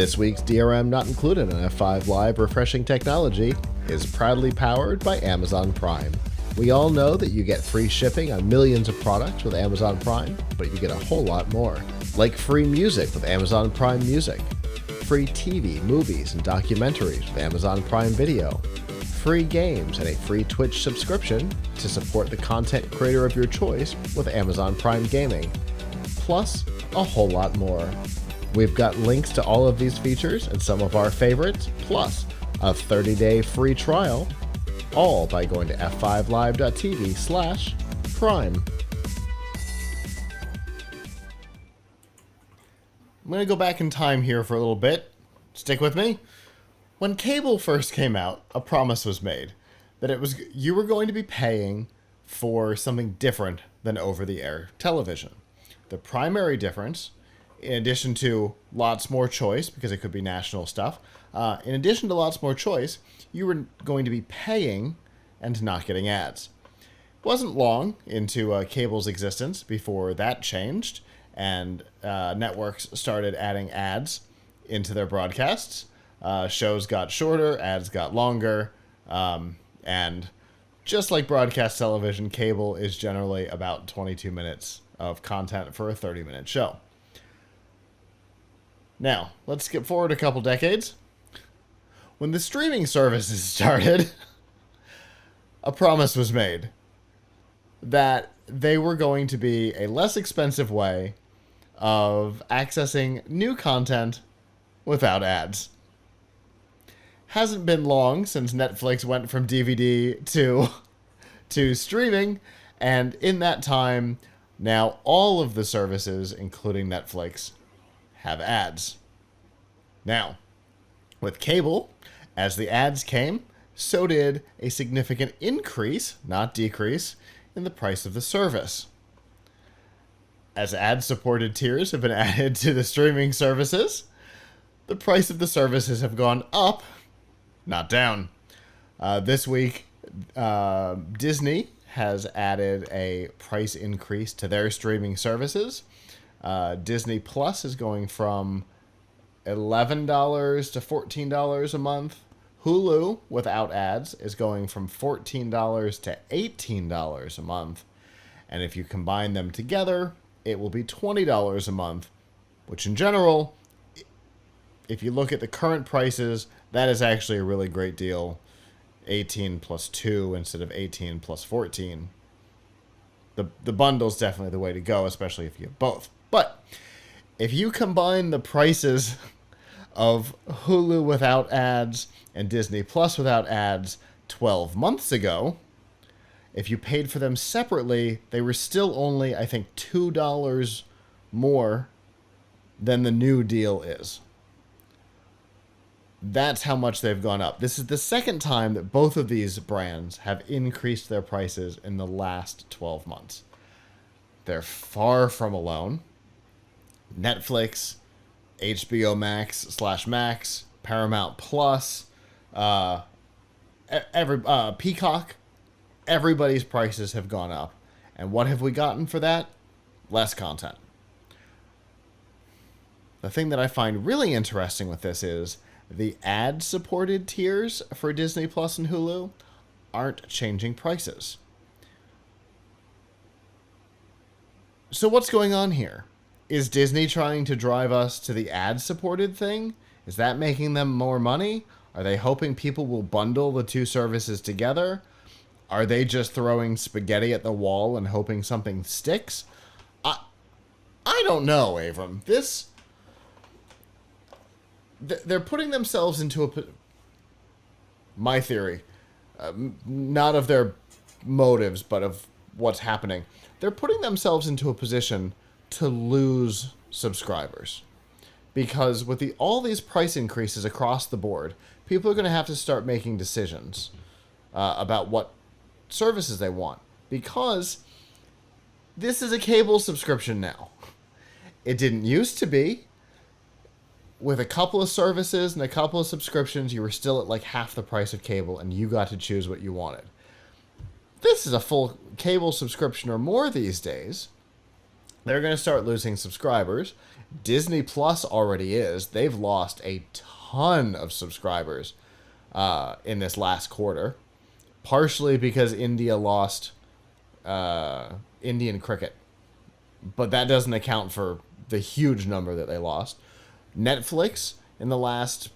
This week's DRM Not Included on F5 Live Refreshing Technology is proudly powered by Amazon Prime. We all know that you get free shipping on millions of products with Amazon Prime, but you get a whole lot more. Like free music with Amazon Prime Music, free TV, movies, and documentaries with Amazon Prime Video, free games, and a free Twitch subscription to support the content creator of your choice with Amazon Prime Gaming, plus a whole lot more. We've got links to all of these features and some of our favorites, plus a 30-day free trial, all by going to f5live.tv/prime. I'm going to go back in time here for a little bit. Stick with me. When cable first came out, a promise was made that you were going to be paying for something different than over-the-air television. The primary difference, in addition to lots more choice, because it could be national stuff, in addition to lots more choice, you were going to be paying and not getting ads. It wasn't long into cable's existence before that changed, and networks started adding ads into their broadcasts. Shows got shorter, ads got longer, and just like broadcast television, cable is generally about 22 minutes of content for a 30-minute show. Now, let's skip forward a couple decades. When the streaming services started, a promise was made that they were going to be a less expensive way of accessing new content without ads. Hasn't been long since Netflix went from DVD to streaming, and in that time, now all of the services, including Netflix, have ads. Now, with cable, as the ads came, so did a significant increase, not decrease, in the price of the service. As ad-supported tiers have been added to the streaming services, the price of the services have gone up, not down. This week, Disney has added a price increase to their streaming services. Disney Plus is going from $11 to $14 a month. Hulu, without ads, is going from $14 to $18 a month. And if you combine them together, it will be $20 a month, which in general, if you look at the current prices, that is actually a really great deal. 18 plus 2 instead of 18 plus 14. The bundle's definitely the way to go, especially if you have both. But if you combine the prices of Hulu without ads and Disney Plus without ads 12 months ago, if you paid for them separately, they were still only, I think, $2 more than the new deal is. That's how much they've gone up. This is the second time that both of these brands have increased their prices in the last 12 months. They're far from alone. Netflix, HBO Max/Max, Paramount Plus, Peacock, everybody's prices have gone up. And what have we gotten for that? Less content. The thing that I find really interesting with this is the ad-supported tiers for Disney Plus and Hulu aren't changing prices. So what's going on here? Is Disney trying to drive us to the ad-supported thing? Is that making them more money? Are they hoping people will bundle the two services together? Are they just throwing spaghetti at the wall and hoping something sticks? I don't know, Avram. They're putting themselves into my theory, not of their motives, but of what's happening. They're putting themselves into a position to lose subscribers. Because with all these price increases across the board, people are going to have to start making decisions about what services they want. Because this is a cable subscription now. It didn't used to be. With a couple of services and a couple of subscriptions, you were still at like half the price of cable, and you got to choose what you wanted. This is a full cable subscription or more these days. They're going to start losing subscribers. Disney Plus already is. They've lost a ton of subscribers in this last quarter, partially because India lost Indian cricket, but that doesn't account for the huge number that they lost. Netflix in the last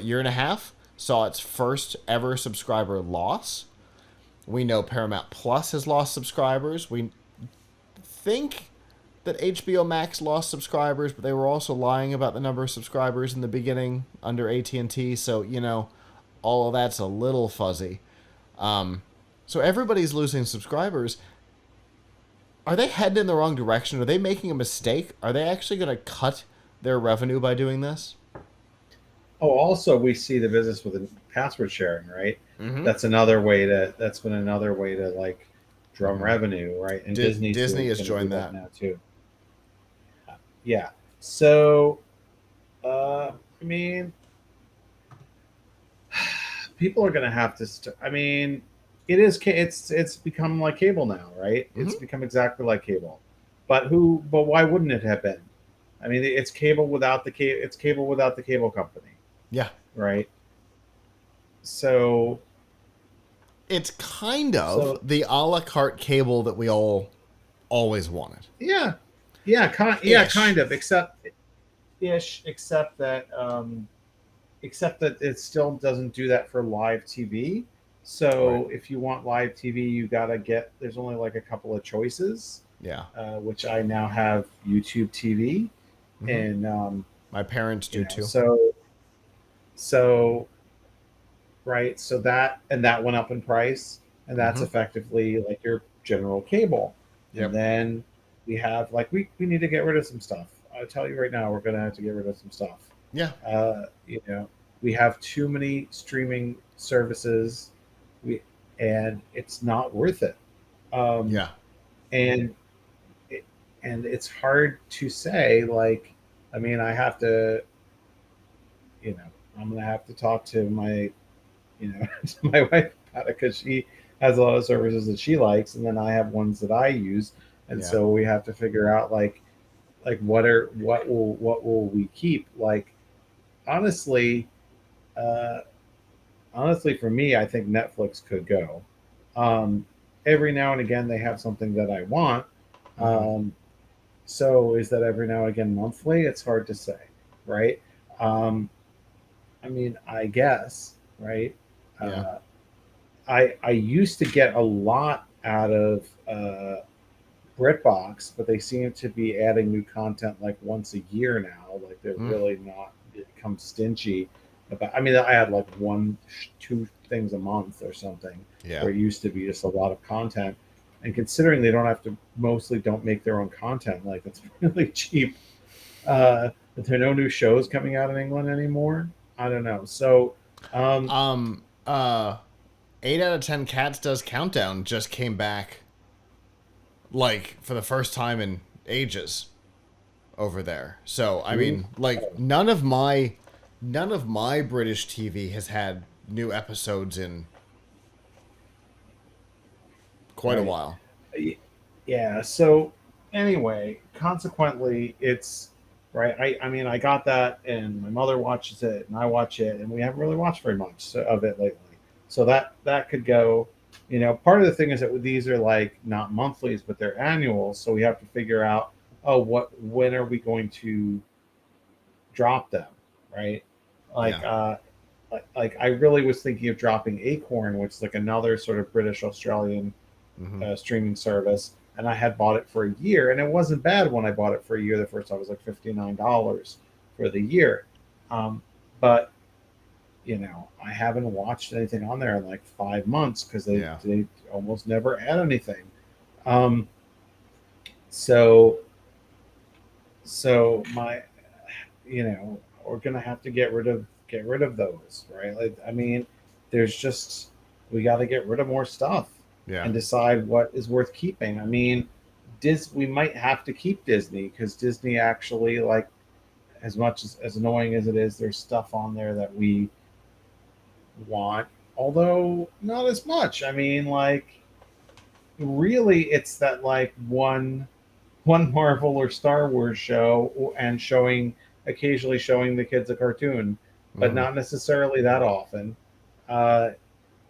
year and a half saw its first ever subscriber loss. We know Paramount Plus has lost subscribers. We think that HBO Max lost subscribers, but they were also lying about the number of subscribers in the beginning under AT&T, so all of that's a little fuzzy. So everybody's losing subscribers. Are they heading in the wrong direction? Are they making a mistake? Are they actually going to cut their revenue by doing this? Oh, also we see the business with the password sharing, right? Mm-hmm. That's another way to. That's been another way to like drum Mm-hmm. revenue, right? And Disney's Disney has going to do joined that that. now too. Yeah. So, I mean, people are going to have to. I mean, it's become like cable now, right? It's Mm-hmm. become exactly like cable. But who? But why wouldn't it have been? I mean, it's cable without the cable. It's cable without the cable company, Yeah. right? So, It's kind of so the a la carte cable that we all always wanted. yeah, yeah, Ish. kind of. Except ish, except that it still doesn't do that for live TV. Right. So if you want live TV, you gotta get. There's only like a couple of choices, Yeah. which I now have YouTube TV, Mm-hmm. and My parents do too. so right, so that went up in price, and that's Mm-hmm. effectively like your general cable, and Yep. then we have like we need to get rid of some stuff. I'll tell you right now, we're gonna have to get rid of some stuff. Yeah. Uh, you know, we have too many streaming services, we and it's not worth it. Um, Yeah. and it, and it's hard to say. Like, I mean, I have to, I'm gonna have to talk to my, to my wife about it because she has a lot of services that she likes, and then I have ones that I use, and Yeah. so we have to figure out like what will we keep? Like, honestly, uh, honestly, for me, I think Netflix could go. Um, every now and again, they have something that I want. Mm-hmm. Um, so is that every now and again monthly? It's hard to say, right? Um, I mean, I guess, right? Yeah. Uh, I used to get a lot out of BritBox, but they seem to be adding new content like once a year now. Like they're Mm. really not become stingy about. I mean, I had like one, two things a month or something, Yeah. where it used to be just a lot of content. And considering they don't have to, mostly don't make their own content, like it's really cheap. That there are no new shows coming out in England anymore. I don't know. So, um, Um. 8 out of 10 Cats Does Countdown just came back like for the first time in ages over there. So I ooh, mean, like none of my British TV has had new episodes in quite a right. while. Yeah. So anyway, consequently, it's right. I mean, I got that, and my mother watches it, and I watch it, and we haven't really watched very much of it lately. So that could go. Part of the thing is that these are like not monthlies, but they're annuals. So we have to figure out, oh, when are we going to drop them, right? Like, Yeah. uh, like I really was thinking of dropping Acorn, which is like another sort of British Australian Mm-hmm. streaming service, and I had bought it for a year, and it wasn't bad when I bought it for a year. The first time it was like $59 for the year, but I haven't watched anything on there in like 5 months because they Yeah. they almost never add anything. Um, so my we're gonna have to get rid of those, right? Like, I mean, there's just we got to get rid of more stuff Yeah. and decide what is worth keeping. I mean, we might have to keep Disney because Disney actually, like, as much as annoying as it is, there's stuff on there that we want, although not as much. I mean, like, really, it's that like one. one Marvel or Star Wars show and occasionally showing the kids a cartoon, but Hmm. not necessarily that often. Uh,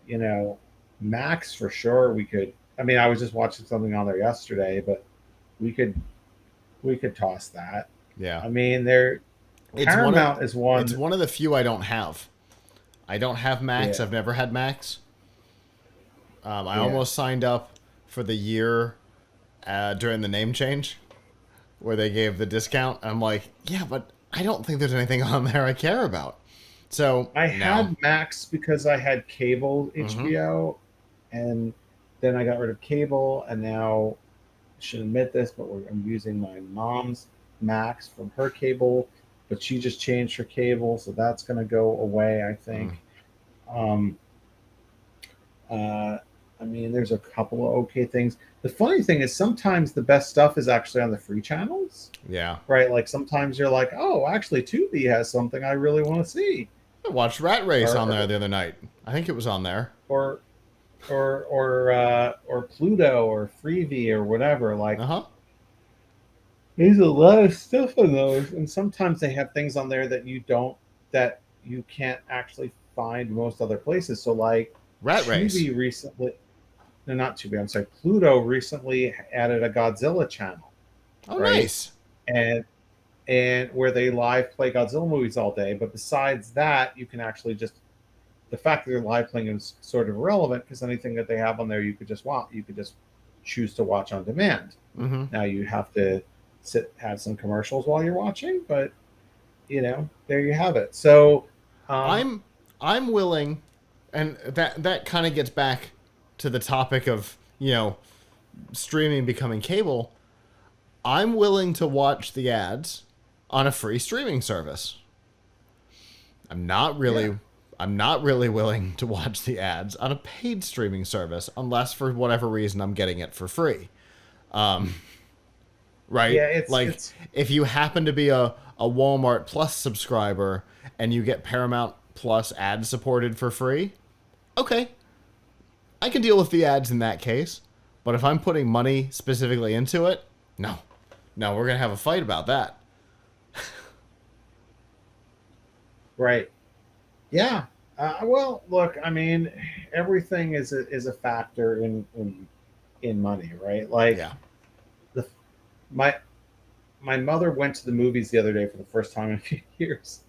you know, Max for sure. We could. I mean, I was just watching something on there yesterday, but we could we could toss that. Yeah. I mean, there It's one of Paramount is it's one. one of the few I don't have. I don't have Max. Yeah, I've never had Max. I yeah. almost signed up for the year during the name change where they gave the discount. I'm like, yeah, but I don't think there's anything on there I care about. So I no. had Max because I had cable Mm-hmm. HBO, and then I got rid of cable, and now I should admit this, but I'm using my mom's Max from her cable, but she just changed her cable, so that's going to go away, I Mm, think. Um, uh, I mean, there's a couple of okay things. The funny thing is, sometimes the best stuff is actually on the free channels, yeah. right? Like sometimes you're like, oh, actually, Tubi has something I really want to see, I watched Rat Race on there or the other night. I think it was on there. or or Pluto or Freevee or whatever. Uh Like huh. there's a lot of stuff on those, and sometimes they have things on there that you can't actually find most other places. So like Rat Race. Tubi recently, no, not Tubi. I'm sorry, Pluto recently added a Godzilla channel, Oh, right? nice. And where they live play Godzilla movies all day. But besides that, you can actually just the fact that they're live playing is sort of irrelevant because anything that they have on there you could just watch. You could just choose to watch on demand. Mm-hmm. Now you have to have some commercials while you're watching, but there you have it. So, um, I'm I'm willing, and that kind of gets back to the topic of streaming becoming cable. I'm willing to watch the ads on a free streaming service. I'm not yeah, really I'm not really willing to watch the ads on a paid streaming service unless for whatever reason I'm getting it for free. Right? yeah, Like if you happen to be a Walmart Plus subscriber and you get Paramount Plus ad supported for free, okay, I can deal with the ads in that case. But if I'm putting money specifically into it, no. No, we're going to have a fight about that. right, yeah. Well, look, I mean, everything is a factor in money, right? Like Yeah. the my my mother went to the movies the other day for the first time in a few years,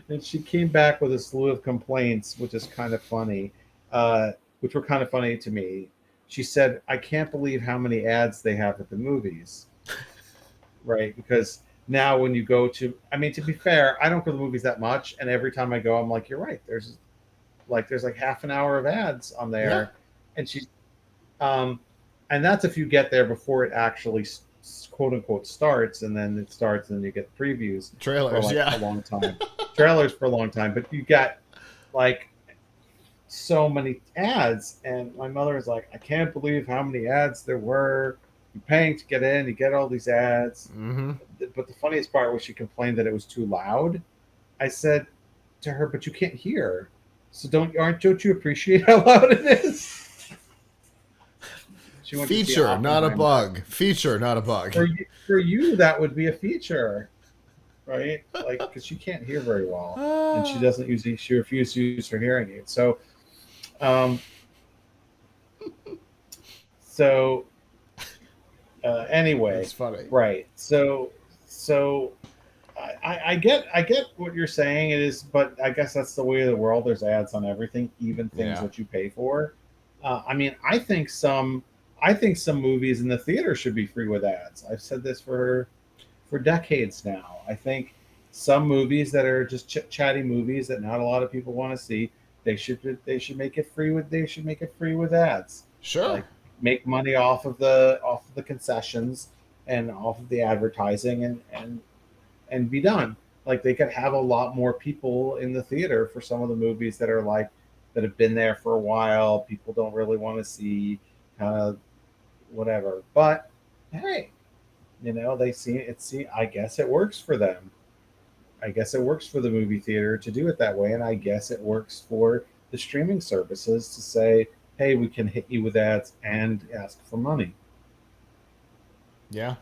and she came back with a slew of complaints, which is kind of funny, uh, which were kind of funny to me. She said, "I can't believe how many ads they have at the movies." Right? Because now when you go to, I mean, to be fair, I don't go to the movies that much, and every time I go, I'm like, you're right. There's like half an hour of ads on Yeah. there, and um, and that's if you get there before it actually quote unquote starts, and then it starts, and then you get the previews for Trailers, like a yeah. long time, trailers for a long time, but you got like so many ads, and my mother was like, I can't believe how many ads there were. You're paying to get in, you get all these ads. Mm-hmm. But the funniest part was she complained that it was too loud. I said to her, "But you can't hear, so don't you appreciate how loud it is?" She went to see Feature, not a Oppenheimer. bug. Feature, not a bug. For you, that would be a feature, right? Like because she can't hear very well, and Ah, she refuses to use her hearing aid. Um, so anyway, that's funny. right? So I get what you're saying. It is, but I guess that's the way of the world. There's ads on everything, even things Yeah. that you pay for. I mean, I think some movies in the theater should be free with ads. I've said this for decades now. I think some movies that are just chatty movies that not a lot of people want to see, they should make it free with ads. Sure. Like make money off of the concessions and off of the advertising and be done. Like they could have a lot more people in the theater for some of the movies that are like that have been there for a while. People don't really want to see kind of whatever. But hey, they see it. See, I guess it works for them. I guess it works for the movie theater to do it that way, and I guess it works for the streaming services to say, "Hey, we can hit you with ads and ask for money." Yeah.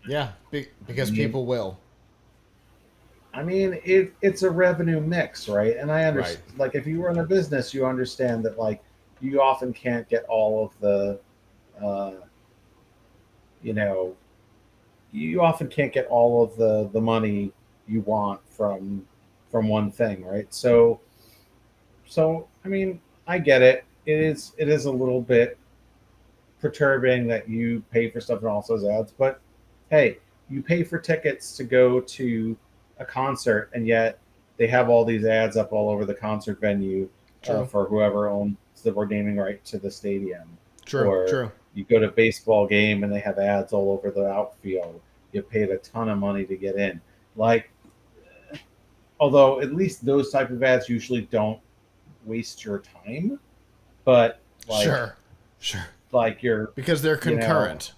Yeah, I because mean, people will. it's a revenue mix, right? And I Right. understand, like, if you run a business, you understand that, like, you often can't get all of uh, you know, you often can't get all of the money you want from one thing, right? So I mean, I get it. It is a little bit perturbing that you pay for stuff and also has ads, but hey, you pay for tickets to go to a concert, and yet they have all these ads up all over the concert venue True. for whoever owns the naming right to the stadium. True. Or True. you go to a baseball game and they have ads all over the outfield. You paid a ton of money to get in. Like, although at least those type of ads usually don't waste your time, but Sure. Sure. you're, Because they're you know, concurrent.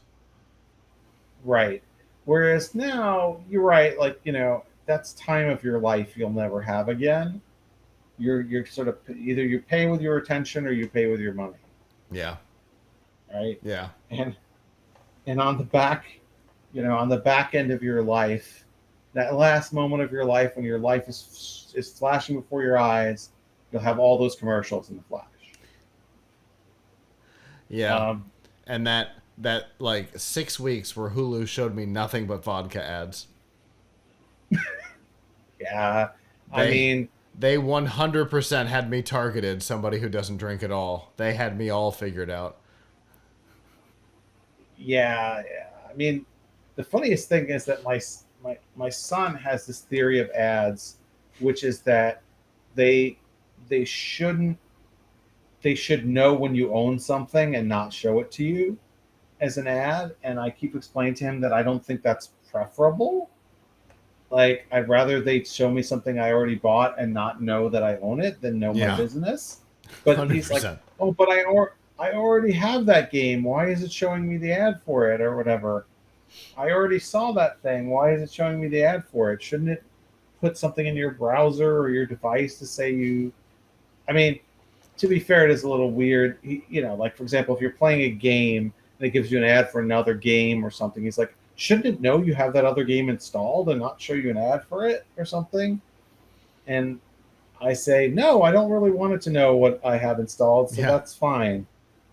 right. Whereas now, you're right. Like, that's time of your life you'll never have again. You're sort of, either you pay with your attention or you pay with your money, Yeah. right? Yeah. And on the back, on the back end of your life, that last moment of your life when your life is flashing before your eyes, you'll have all those commercials in the flash. Yeah. Um, And that like 6 weeks where Hulu showed me nothing but vodka ads. yeah, I They mean, they 100% had me targeted, somebody who doesn't drink at all. They had me all figured out. yeah. I mean, the funniest thing is that my son has this theory of ads, which is that they they shouldn't they should know when you own something and not show it to you as an ad. And I keep explaining to him that I don't think that's preferable. Like, I'd rather they show me something I already bought and not know that I own it than know my Yeah. business. But he's like, 100%. "Oh, but I already have that game. Why is it showing me the ad for it or whatever? I already saw that thing. Why is it showing me the ad for it? Shouldn't it put something in your browser or your device to say you?" I mean, to be fair, it is a little weird. Like, for example, if you're playing a game and it gives you an ad for another game or something, he's like, shouldn't it know you have that other game installed and not show you an ad for it or something? And I say, no, I don't really want it to know what I have installed, so Yeah. that's fine.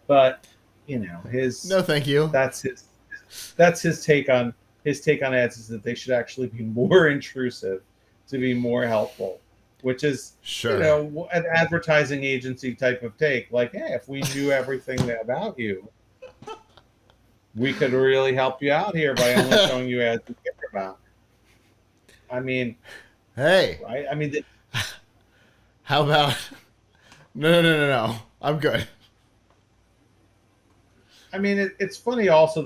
But his No, thank you. that's his that's his take on ads is that they should actually be more intrusive to be more helpful, which is, Sure. an advertising agency type of take. Like, hey, if we knew everything about you, we could really help you out here by only showing you ads we care about. I mean, Hey, right? I mean, how about no, no, no, no, no. I'm good. it's funny also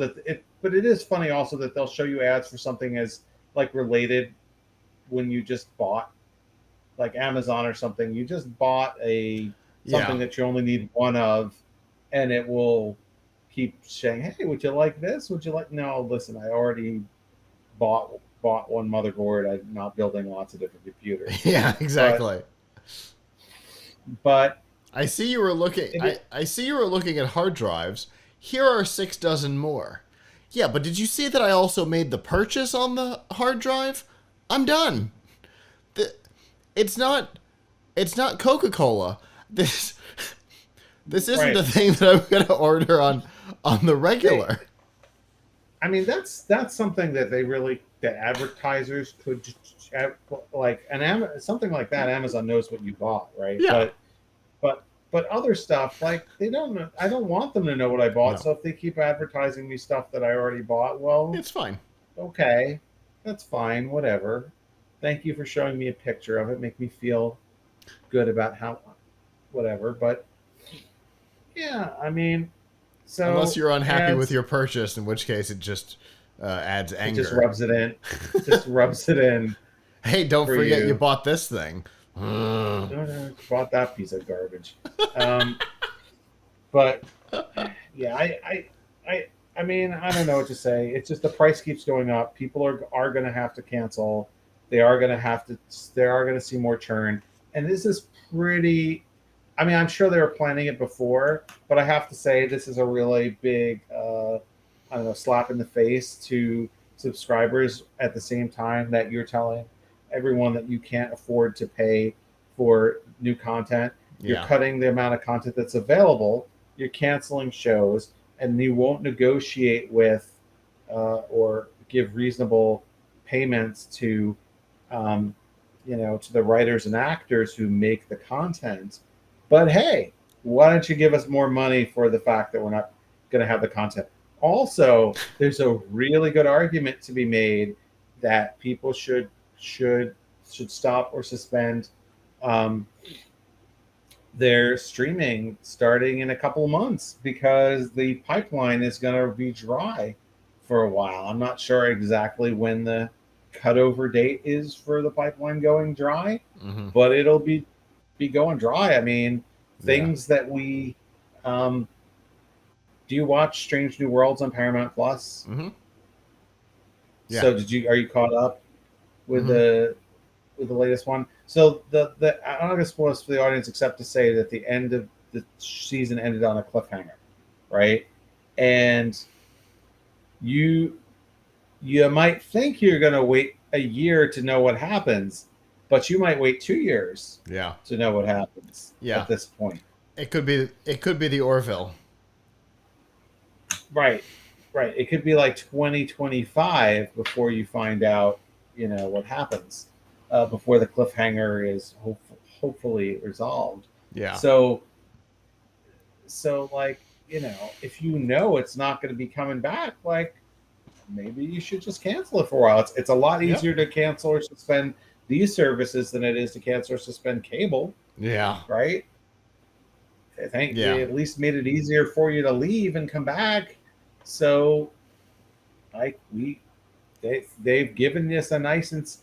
but it is funny also that they'll show you ads for something as, like, related when you just bought, like, Amazon or something. You just bought a something Yeah. that you only need one of, and it will keep saying, "Hey, would you like this? Would you like?" No, listen, I already bought one motherboard. I'm not building lots of different computers, Yeah, but exactly. but I see you were looking it, I see you were looking at hard drives. Here are 6 dozen more. Yeah, but did you see that I also made the purchase on the hard drive? I'm done. The, it's not Coca-Cola. This isn't a right. thing that I'm gonna order on the They regular. I mean, that's something that they really that advertisers could like something like that. Amazon knows what you bought, right? Yeah. But other stuff, like, they don't know. I don't want them to know what I bought. No. So if they keep advertising me stuff that I already bought, well, It's fine. okay, that's fine. Whatever. Thank you for showing me a picture of it. Make me feel good about how whatever. But yeah, I mean, Unless so you're unhappy with ads, your purchase, in which case it just adds it just anger. rubs it in. Just rubs it in Hey, don't for forget you you. bought this thing. No, no, bought that piece of garbage. Um, but yeah, I mean, I don't know what to say. It's just the price keeps going up. People are going to have to cancel. They are going to have to. They are going to see more churn. And this is pretty. I mean, I'm sure they were planning it before, but I have to say this is a really big, I don't know, slap in the face to subscribers at the same time that you're telling everyone that you can't afford to pay for new content. You're Yeah. cutting the amount of content that's available. You're canceling shows, and you won't negotiate with or give reasonable payments to, um, to the writers and actors who make the content. But hey, why don't you give us more money for the fact that we're not going to have the content? Also, there's a really good argument to be made that people should should stop or suspend um, their streaming starting in a couple of months because the pipeline is going to be dry for a while. I'm not sure exactly when the cutover date is for the pipeline going dry, Mm-hmm. but it'll be going dry. I mean, Yeah. things that we do you watch Strange New Worlds on Paramount Plus? Mm-hmm. Yeah. So are you caught up with Mm-hmm. the latest one? So the I'm not going to spoil this for the audience except to say that the end of the season ended on a cliffhanger, right? And you you might think you're going to wait a year to know what happens, but you might wait 2 years Yeah. to know what happens Yeah. at this point. It could be the Orville. Right, right. It could be like 2025 before you find out, what happens, before the cliffhanger is hopefully resolved. Yeah. So, like, if it's not going to be coming back, like maybe you should just cancel it for a while. It's a lot Yep. easier to cancel or suspend these services than it is to cancel or suspend cable, Yeah. right? I think Yeah. they at least made it easier for you to leave and come back. So, like they've given us a nice.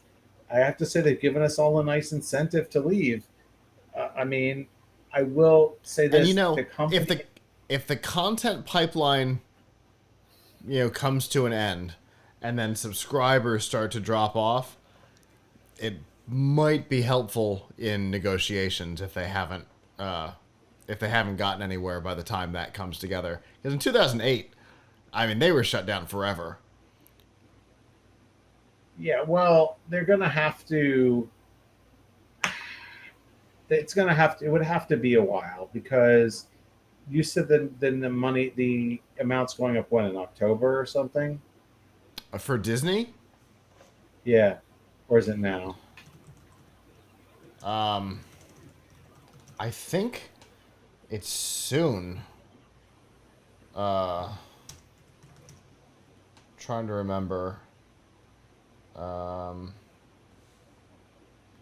I have to say they've given us all a nice incentive to leave. I mean, I will say And this: the if company. the content pipeline, comes to an end, and then subscribers start to drop off, it might be helpful in negotiations if they haven't gotten anywhere by the time that comes together. Because in 2008, I mean, they were shut down forever. Yeah, well, they're gonna have to. It's gonna have to. It would have to be a while because you said that then the amount's going up when in October or something. For Disney, Yeah, or is it now? um, I think it's soon. Uh, Trying to remember. Um,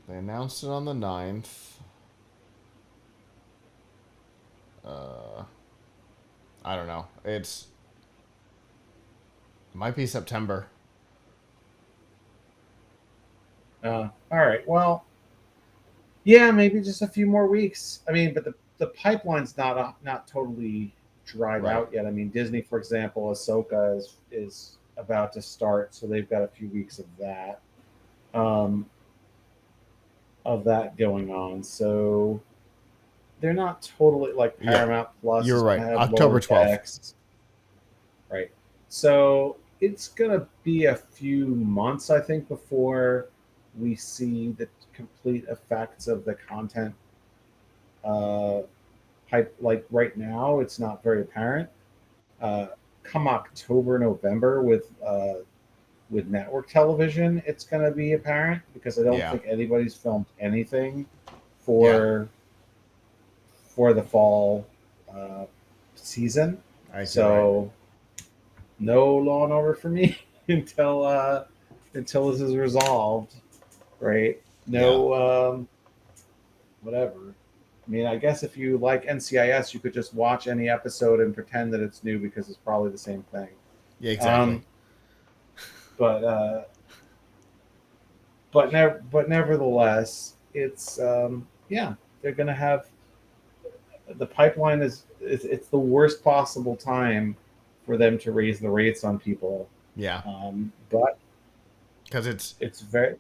they announced it on the 9th. Uh, I don't know. It might be September. All right. Well, yeah, maybe just a few more weeks. I mean, but the pipeline's not totally dried Right. out yet. I mean, Disney, for example, Ahsoka is about to start, so they've got a few weeks um, of that going on. So they're not totally like Yeah, Paramount Plus you're is going right. to have lower October 12th. decks, right? So it's going to be a few months, I think, before we see the complete effects of the content uh, pipe. Like right now, it's not very apparent. Uh, Come October, November with network television, it's going to be apparent because I don't Yeah. think anybody's filmed anything Yeah. for the fall uh, season. I think you're right. So no Law and Order for me until this is resolved, right? Yeah. No, whatever. I mean, I guess if you like NCIS, you could just watch any episode and pretend that it's new because it's probably the same thing. Yeah, exactly. Um, but nevertheless, it's yeah, they're gonna have the pipeline it's the worst possible time for them to raise the rates on people. Yeah. But Because it's very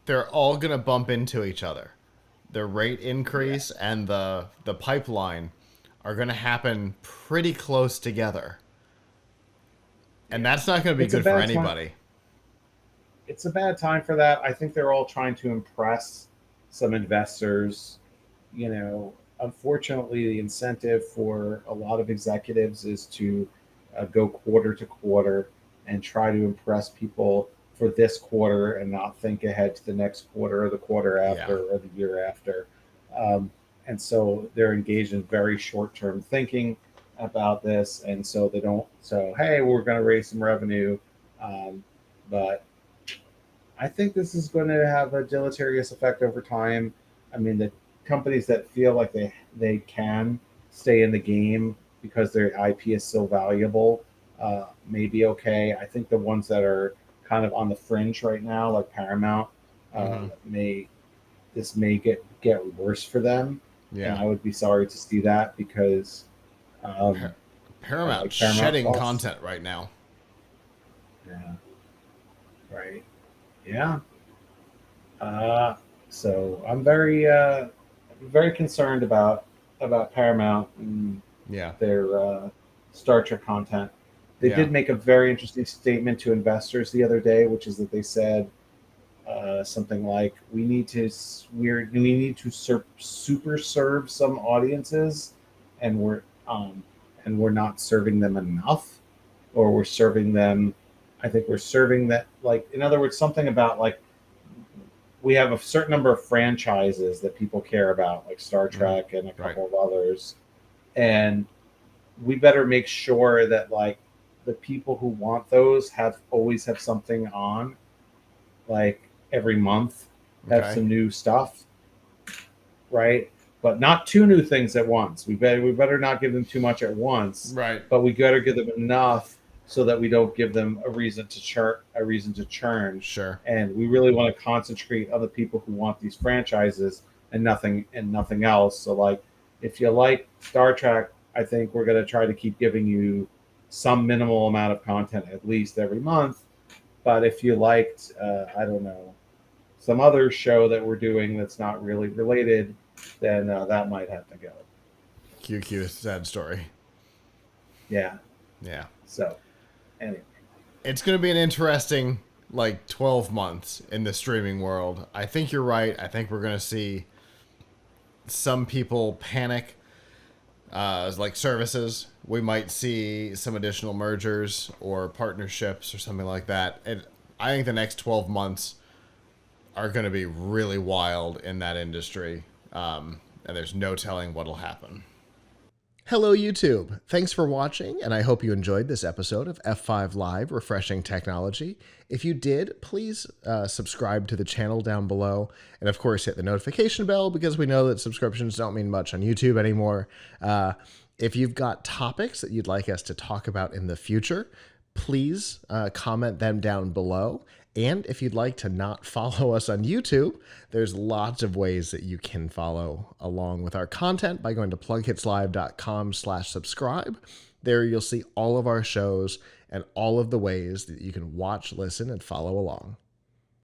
they're all gonna bump into each other. The rate yeah, increase and the pipeline are gonna happen pretty close together. And yeah. that's not gonna be It's a good for bad time. anybody. it's a bad time for that. I think they're all trying to impress some investors. You know, unfortunately, the incentive for a lot of executives is to go quarter to quarter and try to impress people for this quarter and not think ahead to the next quarter or the quarter Yeah. after or the year after. Um, and so they're engaged in very short term thinking about this. And so they don't, so, hey, we're going to raise some revenue. Um, but I think this is going to have a deleterious effect over time. I mean, the companies that feel like they can stay in the game because their IP is so valuable may be okay. I think the ones that are kind of on the fringe right now, like Paramount, Mm-hmm. may this may get worse for them, and Yeah. I would be sorry to see that because Pa- um, I Paramount like Paramount shedding Plus. content right now. Yeah, right. Yeah. Uh, so I'm very concerned about Paramount and Yeah. their Star Trek content. They Yeah. did make a very interesting statement to investors the other day, which is that they said something like, we need to super serve some audiences, and um, we're not serving them enough, or we're serving them. I think we're serving that, like, in other words, something about like we have a certain number of franchises that people care about, like Star Mm-hmm. Trek and a Right. couple of others, and we better make sure that like the people who want those have something on, like every month, have Okay. some new stuff, right? But not two new things at once. We better not give them too much at once, Right. but we better give them enough so that we don't give them a reason to churn. Sure. And we really want to concentrate on the people who want these franchises and nothing else. So like if you like Star Trek, I think we're going to try to keep giving you some minimal amount of content at least every month. But if you liked, I don't know, some other show that we're doing that's not really related, then that might have to go. QQ, sad story. Yeah. Yeah. So anyway, It's going to be an interesting, like, 12 months in the streaming world. I think you're right. I think we're going to see some people panic, like services. We might see some additional mergers or partnerships or something like that. And I think the next 12 months are going to be really wild in that industry. And there's no telling what'll happen. Hello, YouTube. Thanks for watching, and I hope you enjoyed this episode of F5 Live Refreshing Technology. If you did, please subscribe to the channel down below, and of course, hit the notification bell because we know that subscriptions don't mean much on YouTube anymore. If you've got topics that you'd like us to talk about in the future, please comment them down below. And if you'd like to not follow us on YouTube, there's lots of ways that you can follow along with our content by going to plughitslive.com/subscribe. There you'll see all of our shows and all of the ways that you can watch, listen, and follow along.